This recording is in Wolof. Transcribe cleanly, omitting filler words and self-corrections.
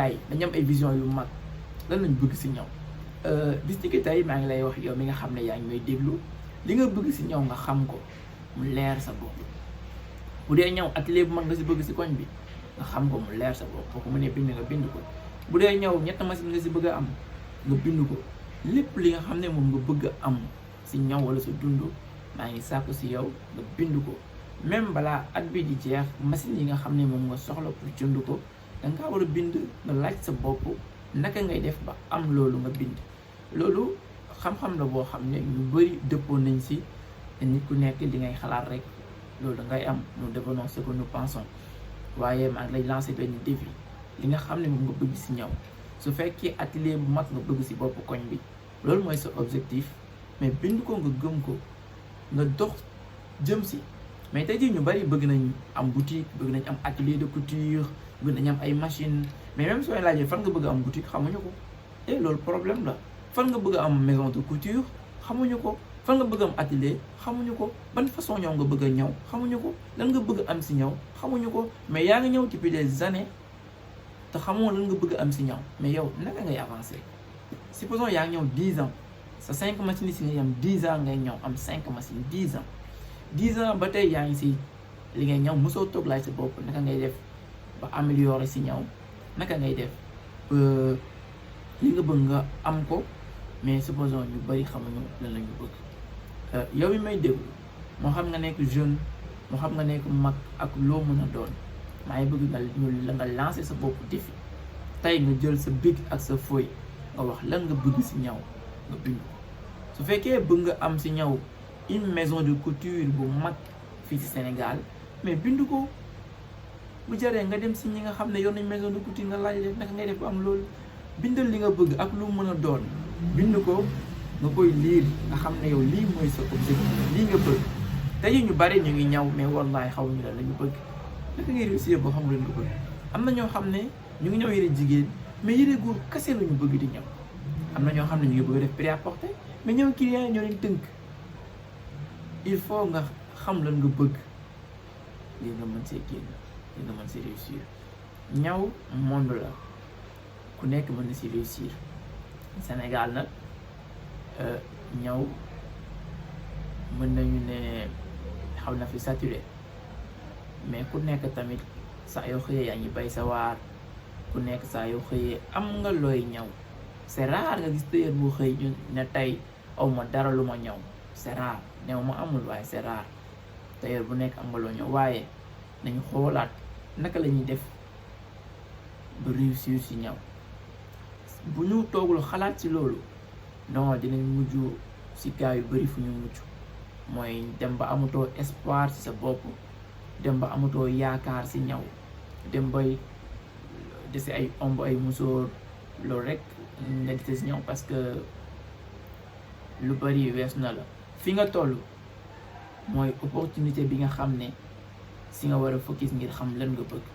ay dañu am ay vision yu mag lan lañ bëgg si ñaw bis ni ki tey maa ngi lay wax yow mi nga xam ne yaa ngi may déglu li nga bëgg si ñaw nga xam ko mu leer sa bopp bu dee ñaw atelier bu mag nga si bëgg si koñ bi nga xam ko mu leer sa bopp boo ko mënee bind nga bind ko bu dee ñaw ñett machine nga si bëgg a am nga bind ko lépp li nga xam ne moom nga bëgg a am si ñaw wala sa dund maa ngi sàkku si yow nga bind ko même balaa at bi di jeex machine yi nga xam ne moom nga soxla pour jënd ko danga war a bind nga laaj sa bopp naka ngay def ba am loolu nga bind loolu xam-xam la boo xam ne ñu bëri dëppoo nañ si te nit ku nekk li ngay xalaat rek loolu dangay am nous devenons ce que nous pensons waaye maa ngi lay lancer benn défi li nga xam ne moom nga bëgg si ñaw su fekkee atelier bu mag nga bëgg si bopp koñ bi loolu mooy sa objectif mais bind ko nga gëm ko nga dox jëm si mais tey jii ñu bari bëgg nañ am boutique bëgg nañ am atelier de couture bëgg nañ am ay machine mais même soo laajee fan nga bëgg am boutique xamuñu ko te loolu problème la fan nga bëgg am maison de couture xamuñu ko fan nga bëgg am atelier xamuñu ko ban façon ñaw nga bëgg a ñaw xamuñu ko lan nga bëgg am si ñaw xamuñu ko mais yaa ngi ñëw depuis des années te xamoo lan nga bëgg am si ñaw mais yow naka ngay avancer supposons yaa ngi ñëw 10 ans sa 5 machines si nga yam 10 ans ngay ñëw am 5 machines 10 ans ba tey yaa ngi si li ngay ñaw mosoo toog laaj sa bopp naka ngay def ba améliorer si ñaw naka ngay def li nga bëgg nga am ko mais supposons ñu bari xamuñu lan la ñu bëgg yow mi may déglu moo xam nga nekk jeune moo xam nga nekk mag ak loo mën a doon maa ngi bëgg nga lancer sa bopp défi tey nga jël sa bic ak sa feuille nga wax lan nga bëgg si ñaw nga bind ko su fekkee bëgg nga am si ñaw une maison de couture bu mag fii ci Sénégal mais bind ko bu jaree nga dem si ñi nga xam ne yor nañ maison de couture nga laaj leen naka ngay def ba am loolu bindal li nga bëgg ak lu mën a doon bind ko nga koy liir nga xam ne yow lii mooy sa objectif lii nga bëgg tey ñu bari ñu ngi ñaw mais wallahi xawuñu la ñu bëgg naka ngay réussir boo xam leen nga bëgg am na ñoo xam ne ñu ngi ñëw yëre jigéen mais yëre góor kase la ñu bëgg di ñëw am na ñoo xam ne ñu ngi bëgg def prêt-à-porter mais ñëw client yi ñoo leen tënk il faut nga xam lan nga bëgg li nga mën see génn li nga mën see réussir ñaw monde la ku nekk mën na si réussir Sénégal nag ñaw mën nañu ne xaw na fi saturé mais ku nekk tamit saa yoo xëyee yaa ngi bay sa waar ku nekk saa yoo xëyee am nga looy ñaw c'est rare nga gis tailleur bu xëy ñu ne tey aw ma dara lu ma ñaw c'est rare new ma amul waaye c'est rare tailleur bu nekk am nga loo ñaw waaye nañu xoolaat naka la ñuy def ba réussir ci ñaw bu ñu toogul xalaat ci loolu non dinañ mujj ci gaa yu bari fu ñu mujj mooy dem ba amatoo espoir ci sa bopp dem ba amatoo yaakaar ci ñaw dem bay dese ay omb ay musóor loolu rek nga dese ci ñaw parce que lu bari wees na la fi nga toll mooy opportunité bi nga xam ne si nga war a focus ngir xam lan nga bëgg